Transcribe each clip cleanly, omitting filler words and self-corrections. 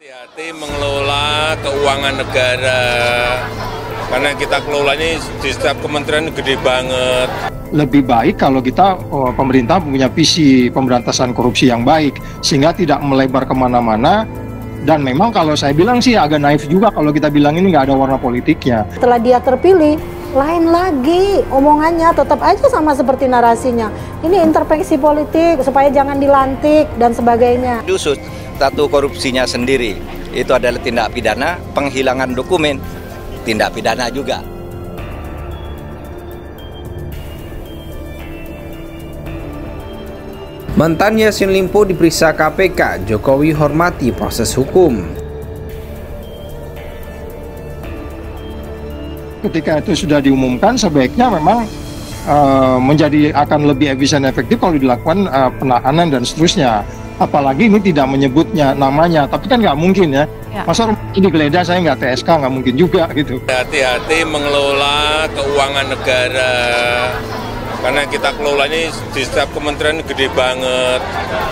Hati-hati mengelola keuangan negara, karena kita kelola ini di setiap kementerian gede banget. Lebih baik kalau kita pemerintah punya visi pemberantasan korupsi yang baik, sehingga tidak melebar kemana-mana. Dan memang kalau saya bilang sih agak naif juga kalau kita bilang ini nggak ada warna politiknya. Setelah dia terpilih, lain lagi omongannya, tetap aja sama seperti narasinya. Ini intervensi politik supaya jangan dilantik dan sebagainya. Diusut satu korupsinya sendiri, itu adalah tindak pidana, penghilangan dokumen, tindak pidana juga. Mantan Yassin Limpo diperiksa KPK, Jokowi hormati proses hukum. Ketika itu sudah diumumkan, sebaiknya memang menjadi akan lebih efisien efektif kalau dilakukan penahanan dan seterusnya. Apalagi ini tidak menyebutnya namanya, tapi kan nggak mungkin ya. Masa ini geledah saya nggak TSK, nggak mungkin juga gitu. Hati-hati mengelola keuangan negara, karena kita kelola ini di setiap kementerian gede banget.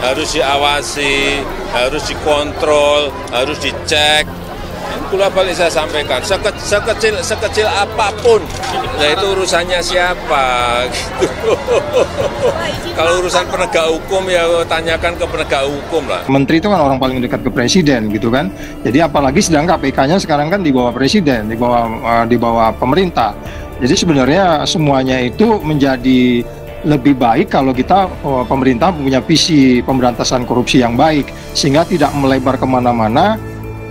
Harus diawasi, harus dikontrol, harus dicek. Itulah balik saya sampaikan, sekecil apapun, nah itu urusannya siapa gitu. Kalau urusan penegak hukum ya tanyakan ke penegak hukum lah. Menteri itu kan orang paling dekat ke presiden gitu kan. Jadi apalagi sedang KPK-nya sekarang kan di bawah presiden, di bawah pemerintah. Jadi sebenarnya semuanya itu menjadi lebih baik kalau kita pemerintah punya visi pemberantasan korupsi yang baik, sehingga tidak melebar kemana-mana.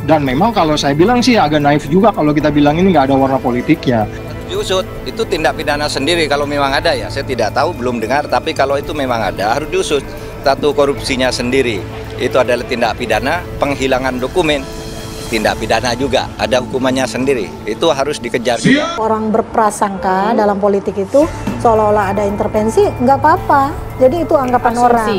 Dan memang kalau saya bilang sih agak naif juga kalau kita bilang ini nggak ada warna politiknya. Diusut, itu tindak pidana sendiri kalau memang ada ya. Saya tidak tahu, belum dengar, tapi kalau itu memang ada harus diusut. Satu korupsinya sendiri, itu adalah tindak pidana, penghilangan dokumen, tindak pidana juga, ada hukumannya sendiri. Itu harus dikejar juga. Orang berprasangka dalam politik itu seolah-olah ada intervensi, nggak apa-apa. Jadi itu anggapan orang.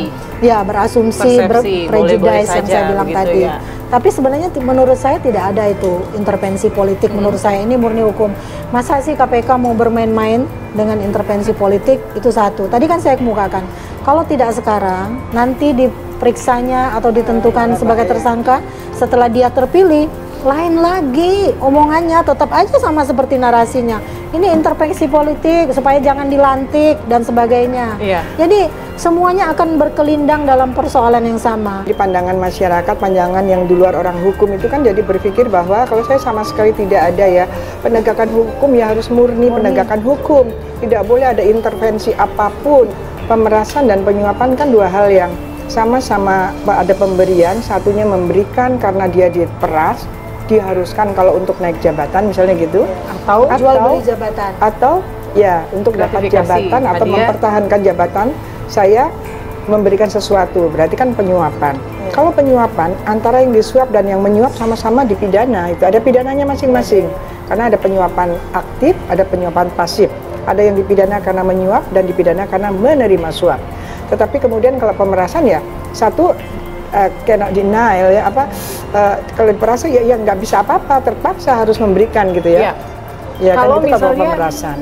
Ya, berasumsi, berprejudice yang saya bilang tadi. Ya. Tapi sebenarnya menurut saya tidak ada itu intervensi politik. Menurut saya ini murni hukum. Masa sih KPK mau bermain-main dengan intervensi politik? Itu satu. Tadi kan saya kemukakan, kalau tidak sekarang, nanti diperiksanya atau ditentukan sebagai tersangka, setelah dia terpilih, lain lagi omongannya, tetap aja sama seperti narasinya. Ini intervensi politik supaya jangan dilantik dan sebagainya. Jadi semuanya akan berkelindang dalam persoalan yang sama. Di pandangan masyarakat, pandangan yang di luar orang hukum itu kan jadi berpikir bahwa kalau saya sama sekali tidak ada ya penegakan hukum, ya harus murni penegakan hukum. Tidak boleh ada intervensi apapun. Pemerasan dan penyuapan kan dua hal yang sama-sama ada pemberian. Satunya memberikan karena dia diperas, diharuskan kalau untuk naik jabatan misalnya gitu, atau jual beli jabatan, atau ya untuk dapat jabatan atau mempertahankan jabatan, saya memberikan sesuatu, berarti kan penyuapan. Kalau penyuapan, antara yang disuap dan yang menyuap sama-sama dipidana, itu ada pidananya masing-masing. Karena ada penyuapan aktif, ada penyuapan pasif. Ada yang dipidana karena menyuap dan dipidana karena menerima suap. Tetapi kemudian kalau pemerasan ya satu cannot denial ya, kalau perasa ya nggak bisa apa-apa, terpaksa harus memberikan gitu ya. Ya kalau kan itu misalnya pemerasan.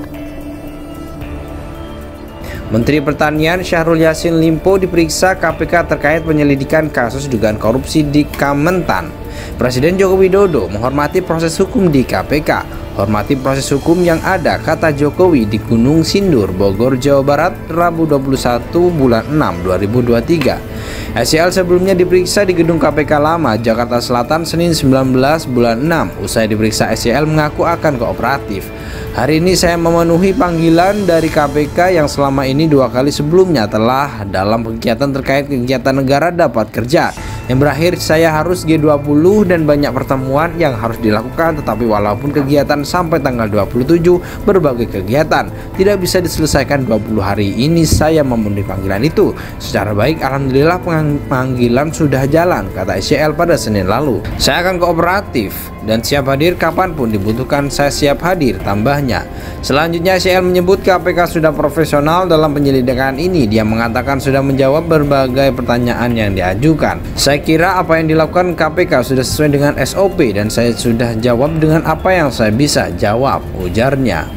Menteri Pertanian Syahrul Yassin Limpo diperiksa KPK terkait penyelidikan kasus dugaan korupsi di Kementan. Presiden Joko Widodo menghormati proses hukum di KPK. Hormati proses hukum yang ada, kata Jokowi di Gunung Sindur, Bogor, Jawa Barat, Rabu 21 bulan 6 2023. SCL sebelumnya diperiksa di gedung KPK Lama, Jakarta Selatan, Senin 19 bulan 6. Usai diperiksa, SCL mengaku akan kooperatif. Hari ini saya memenuhi panggilan dari KPK yang selama ini 2 kali sebelumnya telah dalam kegiatan terkait kegiatan negara dapat kerja. Yang berakhir saya harus G20 dan banyak pertemuan yang harus dilakukan, tetapi walaupun kegiatan sampai tanggal 27 berbagai kegiatan tidak bisa diselesaikan 20 hari ini, saya memenuhi panggilan itu secara baik. Alhamdulillah panggilan sudah jalan, kata SCL pada Senin lalu. Saya akan kooperatif dan siap hadir kapanpun dibutuhkan, saya siap hadir, tambahnya. Selanjutnya SCL menyebut KPK sudah profesional dalam penyelidikan ini. Dia mengatakan sudah menjawab berbagai pertanyaan yang diajukan. Saya kira apa yang dilakukan KPK sudah sesuai dengan SOP dan saya sudah jawab dengan apa yang saya bisa jawab, ujarnya.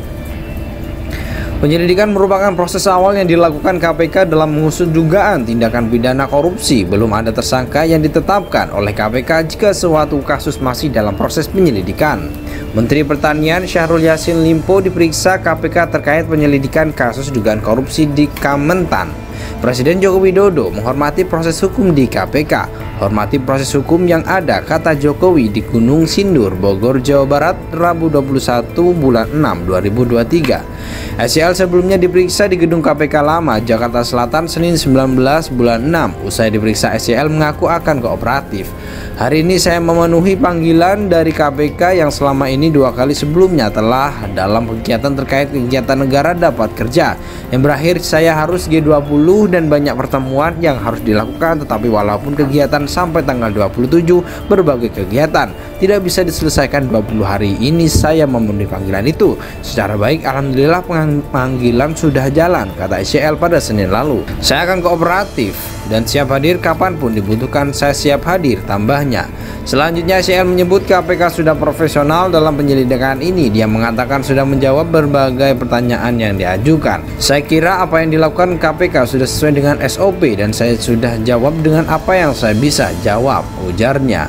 Penyelidikan merupakan proses awal yang dilakukan KPK dalam mengusut dugaan tindakan pidana korupsi. Belum ada tersangka yang ditetapkan oleh KPK jika suatu kasus masih dalam proses penyelidikan. Menteri Pertanian Syahrul Yassin Limpo diperiksa KPK terkait penyelidikan kasus dugaan korupsi di Kementan. Presiden Joko Widodo menghormati proses hukum di KPK. Hormati proses hukum yang ada, kata Jokowi di Gunung Sindur, Bogor, Jawa Barat, Rabu 21 bulan 6 2023. SCL sebelumnya diperiksa di gedung KPK Lama, Jakarta Selatan, Senin 19 bulan 6. Usai diperiksa, SCL mengaku akan kooperatif. Hari ini saya memenuhi panggilan dari KPK yang selama ini 2 kali sebelumnya telah dalam kegiatan terkait kegiatan negara dapat kerja. Yang berakhir saya harus G20 dan banyak pertemuan yang harus dilakukan, tetapi walaupun kegiatan sampai tanggal 27 berbagai kegiatan tidak bisa diselesaikan 20 hari ini, saya memenuhi panggilan itu secara baik. Alhamdulillah panggilan sudah jalan, kata SCL pada Senin lalu. Saya akan kooperatif dan siap hadir kapanpun dibutuhkan, saya siap hadir, tambahnya. Selanjutnya SCL menyebut KPK sudah profesional dalam penyelidikan ini. Dia mengatakan sudah menjawab berbagai pertanyaan yang diajukan. Saya kira apa yang dilakukan KPK sudah sesuai dengan SOP dan saya sudah jawab dengan apa yang saya bisa jawab, ujarnya.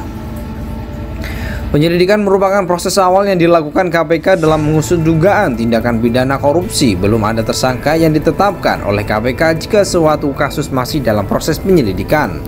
Penyelidikan merupakan proses awal yang dilakukan KPK dalam mengusut dugaan tindakan pidana korupsi. Belum ada tersangka yang ditetapkan oleh KPK jika suatu kasus masih dalam proses penyelidikan.